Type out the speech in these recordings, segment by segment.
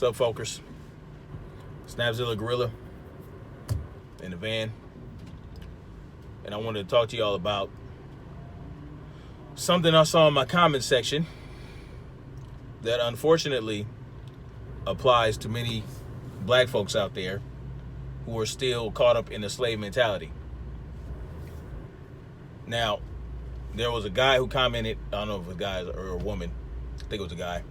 What's up, folkers? Snapzilla Gorilla in the van. And I wanted to talk to y'all about something I saw in my comment section that unfortunately applies to many black folks out there who are still caught up in the slave mentality. Now, there was a guy who commented, I don't know if it was a guy or a woman, I think it was a guy,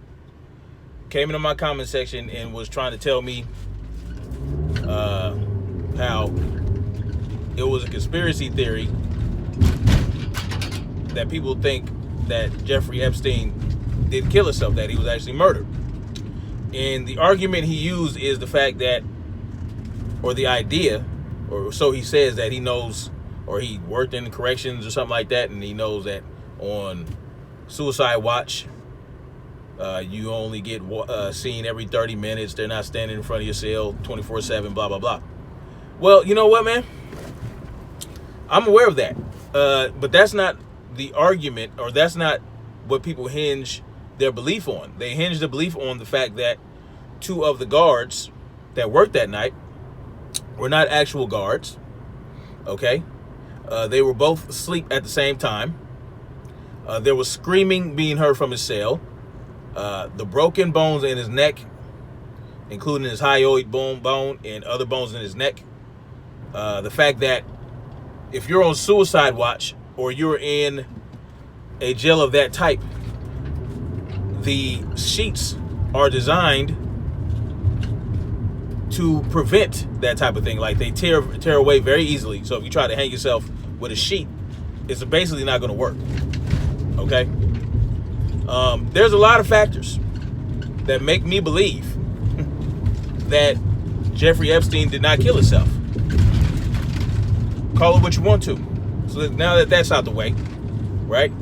came into my comment section and was trying to tell me how it was a conspiracy theory that people think that Jeffrey Epstein didn't kill himself, that he was actually murdered. And the argument he used is the fact that, or the idea, or so he says, that he knows, or he worked in corrections or something like that, and he knows that on Suicide Watch, you only get seen every 30 minutes. They're not standing in front of your cell 24/7, blah, blah, blah. Well, you know what, man? I'm aware of that. But that's not the argument, or that's not what people hinge their belief on. They hinge their belief on the fact that two of the guards that worked that night were not actual guards. Okay? They were both asleep at the same time. There was screaming being heard from his cell. The broken bones in his neck, including his hyoid bone and other bones in his neck. The fact that if you're on suicide watch or you're in a jail of that type, the sheets are designed to prevent that type of thing. Like, they tear away very easily. So if you try to hang yourself with a sheet, it's basically not going to work. Okay? There's a lot of factors that make me believe that Jeffrey Epstein did not kill himself. Call it what you want to. So now that that's out the way, right?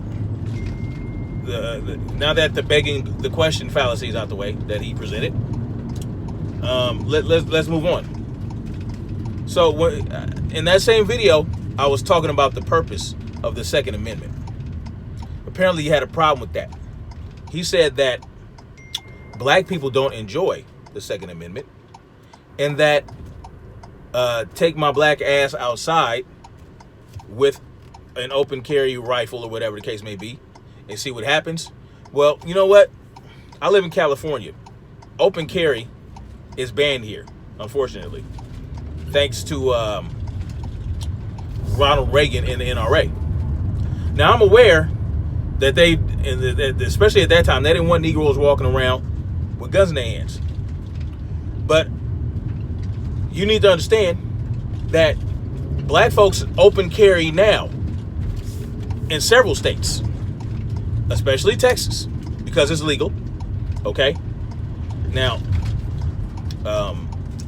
Now that the begging the question fallacy is out the way that he presented, let's move on. So in that same video, I was talking about the purpose of the Second Amendment. Apparently, he had a problem with that. He said that black people don't enjoy the Second Amendment, and that take my black ass outside with an open carry rifle or whatever the case may be and see what happens. Well, you know what? I live in California. Open carry is banned here, unfortunately, thanks to Ronald Reagan and the NRA. Now, I'm aware that especially at that time, they didn't want Negroes walking around with guns in their hands. But you need to understand that black folks open carry now in several states, especially Texas, because it's legal. Okay? Now,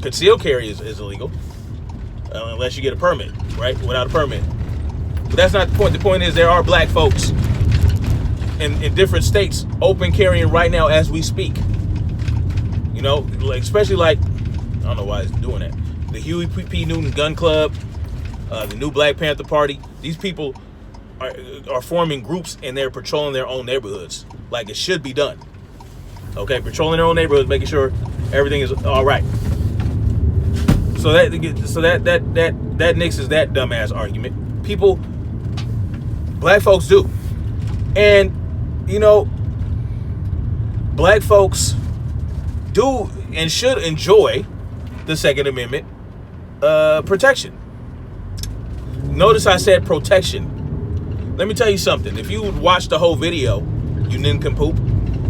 concealed carry is illegal unless you get a permit, right? Without a permit. But that's not the point. The point is there are black folks in different states open carrying right now as we speak. You know, like, especially like, I don't know why it's doing that. The Huey P. Newton Gun Club, the New Black Panther Party. These people are forming groups and they're patrolling their own neighborhoods like it should be done. Okay, patrolling their own neighborhoods, making sure everything is all right. So that nixes that dumbass argument. People, black folks do, and you know, black folks do and should enjoy the Second Amendment protection. Notice I said protection. Let me tell you something. If you would watch the whole video, you nincompoop,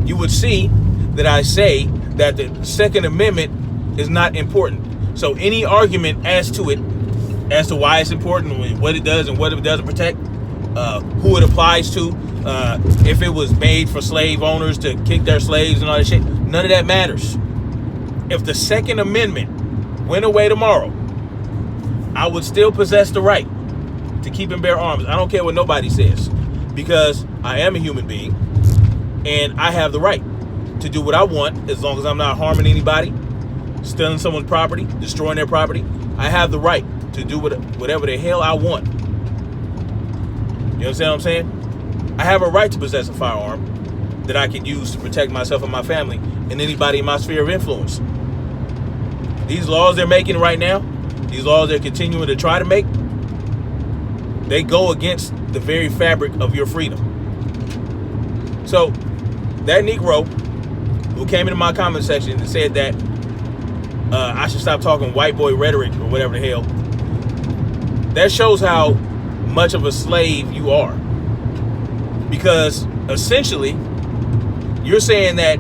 you would see that I say that the Second Amendment is not important. So any argument as to it, as to why it's important, what it does and what it doesn't protect, who it applies to, if it was made for slave owners to kick their slaves and all that shit, none of that matters. If the Second Amendment went away tomorrow, I would still possess the right to keep and bear arms. I don't care what nobody says, because I am a human being and I have the right to do what I want as long as I'm not harming anybody, stealing someone's property, destroying their property. I have the right to do whatever the hell I want. You understand what I'm saying? I have a right to possess a firearm. that I can use to protect myself and my family and anybody in my sphere of influence. These laws they're making right now, these laws they're continuing to try to make, they go against the very fabric of your freedom. So that Negro who came into my comment section and said that I should stop talking white boy rhetoric or whatever the hell, that shows how much of a slave you are. Because essentially, you're saying that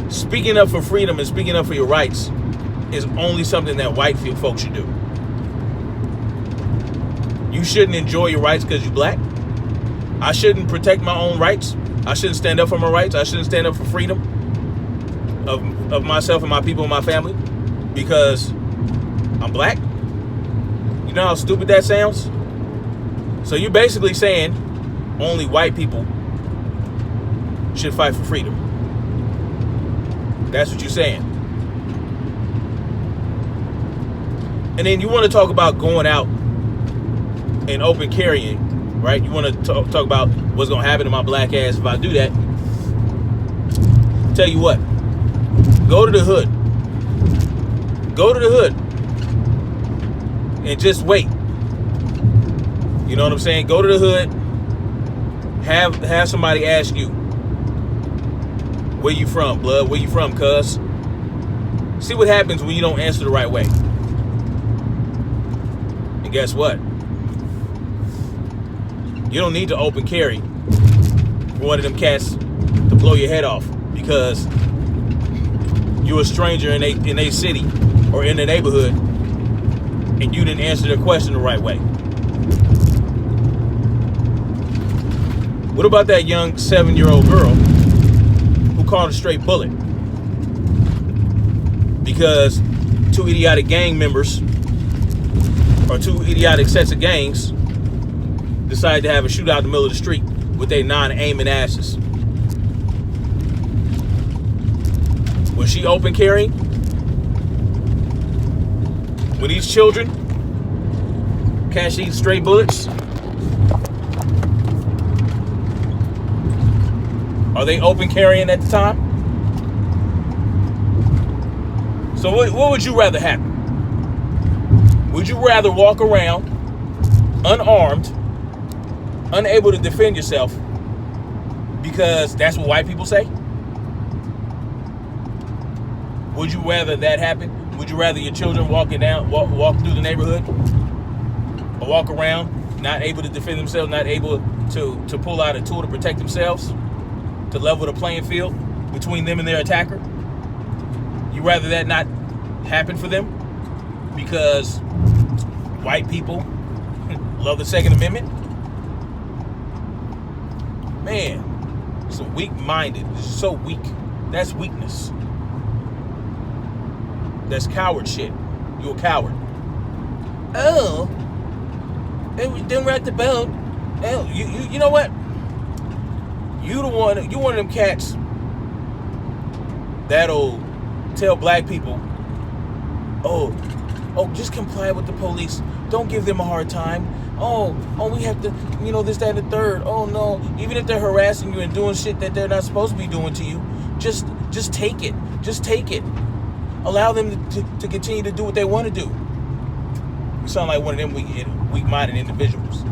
speaking up for freedom and speaking up for your rights is only something that white folks should do. You shouldn't enjoy your rights because you're black. I shouldn't protect my own rights. I shouldn't stand up for my rights. I shouldn't stand up for freedom of myself and my people and my family because I'm black. You know how stupid that sounds? So you're basically saying only white people should fight for freedom. That's what you're saying. And then you want to talk about going out and open carrying, right? You want to talk about what's going to happen to my black ass if I do that. Tell you what, go to the hood. Go to the hood and just wait. You know what I'm saying? Go to the hood. Have somebody ask you, where you from, blood? Where you from, cuz? See what happens when you don't answer the right way. And guess what? You don't need to open carry for one of them cats to blow your head off because you're a stranger in a city or in a neighborhood and you didn't answer their question the right way. What about that young 7-year-old girl who caught a straight bullet because two idiotic gang members or two idiotic sets of gangs decided to have a shootout in the middle of the street with their non-aiming asses? Was she open carrying? When these children catch these stray bullets, are they open carrying at the time? So what would you rather happen? Would you rather walk around unarmed, unable to defend yourself because that's what white people say? Would you rather that happen? Would you rather your children walk through the neighborhood or walk around not able to defend themselves, not able to pull out a tool to protect themselves, to level the playing field between them and their attacker? You rather that not happen for them because white people love the Second Amendment? Man, so weak-minded. It's so weak. That's weakness. That's coward shit. You a coward. Oh, they didn't rock the boat. Oh, you know what? You one of them cats that'll tell black people, oh, just comply with the police. Don't give them a hard time. Oh, we have to, this, that, and the third. Oh no, even if they're harassing you and doing shit that they're not supposed to be doing to you, just take it. Just take it. Allow them to continue to do what they want to do. You sound like one of them weak-minded individuals.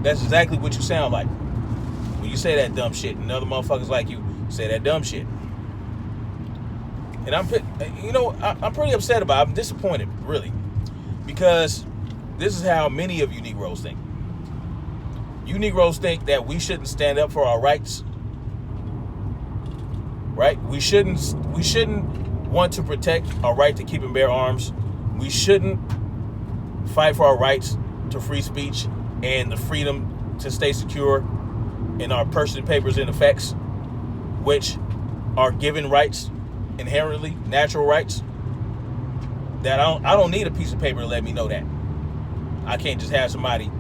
That's exactly what you sound like when you say that dumb shit, and other motherfuckers like you say that dumb shit. And I'm pretty upset about it. I'm disappointed, really, because this is how many of you Negroes think. You Negroes think that we shouldn't stand up for our rights, right? We shouldn't want to protect our right to keep and bear arms. We shouldn't fight for our rights to free speech and the freedom to stay secure in our personal papers and effects, which are given rights, inherently natural rights. That I don't need a piece of paper to let me know that. I can't just have somebody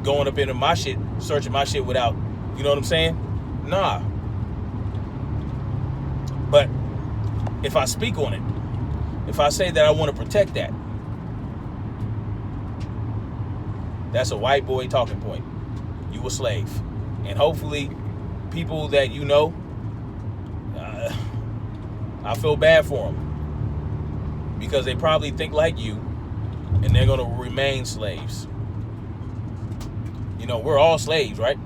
going up into my shit, searching my shit without, you know what I'm saying? Nah. But if I speak on it, if I say that I want to protect that, that's a white boy talking point. You a slave. And hopefully people that you know, I feel bad for them because they probably think like you, and they're going to remain slaves. You know, we're all slaves, right?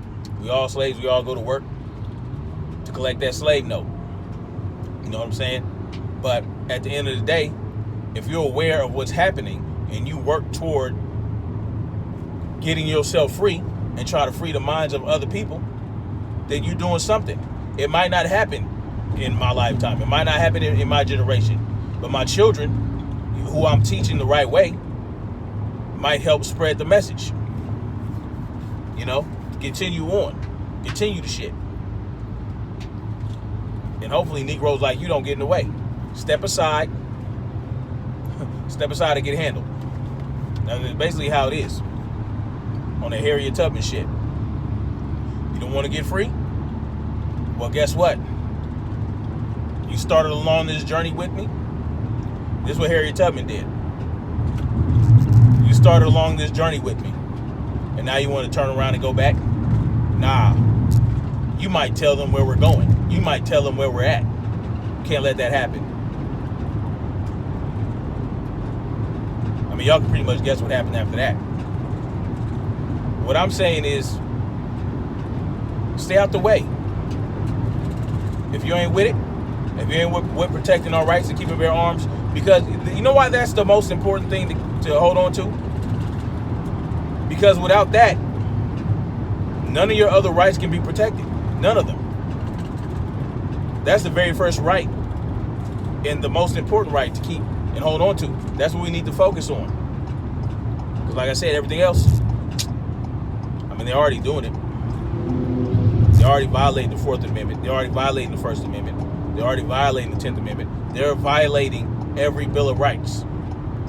We all slaves. We all go to work to collect that slave note. You know what I'm saying? But at the end of the day, if you're aware of what's happening and you work toward getting yourself free and try to free the minds of other people, then you're doing something. It might not happen in my lifetime. It might not happen in my generation. But my children, who I'm teaching the right way, might help spread the message. You know, continue on. Continue the shit. And hopefully Negroes like you don't get in the way. Step aside. Step aside and get handled. That's basically how it is. On the Harriet Tubman shit. You don't want to get free? Well, guess what? You started along this journey with me. This is what Harriet Tubman did. You started along this journey with me. And now you want to turn around and go back? Nah. You might tell them where we're going. You might tell them where we're at. Can't let that happen. I mean, y'all can pretty much guess what happened after that. What I'm saying is, stay out the way. If you ain't with it, if you ain't with protecting our rights and keeping bear arms, because you know why that's the most important thing to hold on to? Because without that, none of your other rights can be protected. None of them. That's the very first right and the most important right to keep and hold on to. That's what we need to focus on. Because like I said, everything else, I mean, they're already doing it. They're already violating the 4th Amendment. They're already violating the 1st Amendment. They're already violating the 10th Amendment. They're violating every Bill of Rights.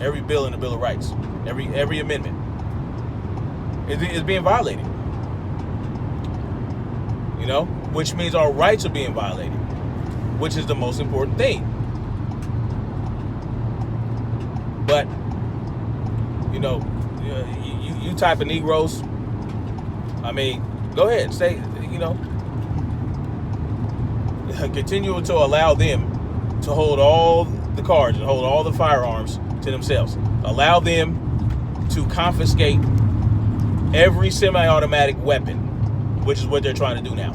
Every bill in the Bill of Rights. Every amendment is being violated. You know? Which means our rights are being violated. Which is the most important thing. But, you know, you type of Negroes, I mean, go ahead, say, you know, continue to allow them to hold all the cards and hold all the firearms to themselves. Allow them to confiscate every semi-automatic weapon, which is what they're trying to do now.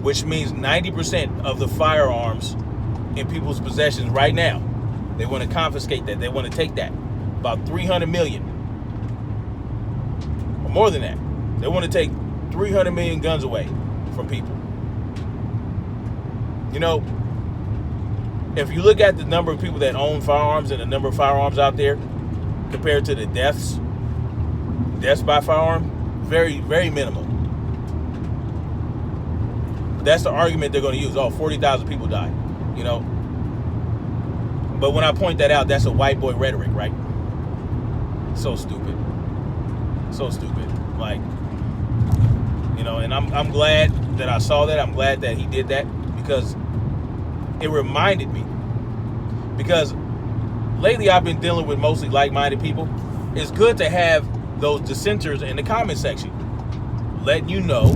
Which means 90% of the firearms in people's possessions right now, they want to confiscate that. They want to take that. About 300 million. Or more than that. They want to take 300 million guns away from people. You know, if you look at the number of people that own firearms and the number of firearms out there compared to the deaths by firearm, very, very minimal. That's the argument they're going to use. Oh, 40,000 people died, you know. But when I point that out, that's a white boy rhetoric, right? So stupid. So stupid. Like, you know, and I'm glad that I saw that. I'm glad that he did that because it reminded me. Because lately I've been dealing with mostly like-minded people. It's good to have those dissenters in the comment section letting you know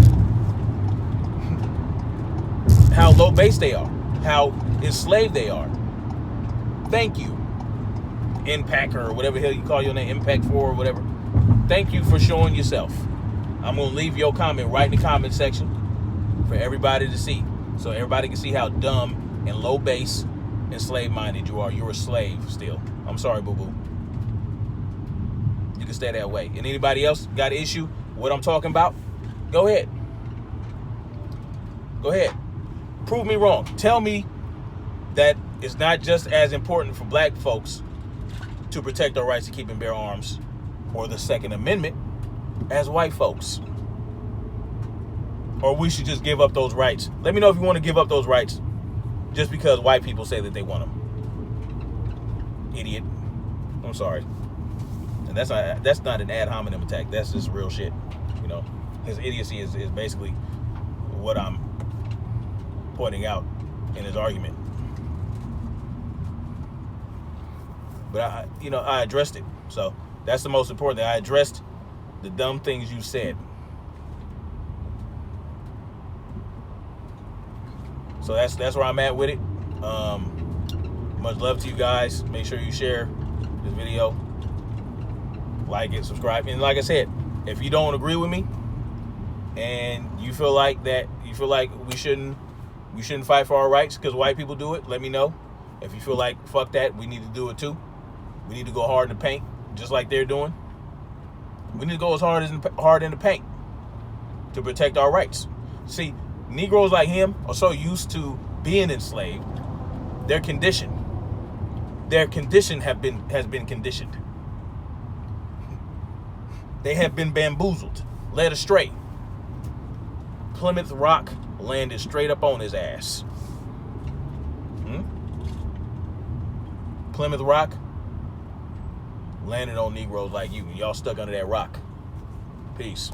how low base they are, how enslaved they are. Thank you, Impact or whatever the hell you call your name, Impact 4 or whatever. Thank you for showing yourself. I'm going to leave your comment right in the comment section for everybody to see. So everybody can see how dumb and low base and slave-minded you are. You're a slave still. I'm sorry, boo-boo. You can stay that way. And anybody else got an issue with what I'm talking about? Go ahead. Go ahead. Prove me wrong. Tell me that it's not just as important for black folks to protect our rights to keep and bear arms or the Second Amendment as white folks. Or we should just give up those rights. Let me know if you want to give up those rights just because white people say that they want them. Idiot. I'm sorry. And that's not an ad hominem attack. That's just real shit. You know, his idiocy is basically what I'm pointing out in his argument. But I addressed it. So that's the most important thing. I addressed the dumb things you said. So that's where I'm at with it. Much love to you guys. Make sure you share this video, like it, subscribe, and like I said, if you don't agree with me and you feel like we shouldn't fight for our rights because white people do it, let me know. If you feel like fuck that, we need to do it too. We need to go hard in the paint, just like they're doing. We need to go as hard in the paint to protect our rights. See, Negroes like him are so used to being enslaved, their condition has been conditioned. They have been bamboozled, led astray. Plymouth Rock landed straight up on his ass. Plymouth Rock landed on Negroes like you. Y'all stuck under that rock. Peace.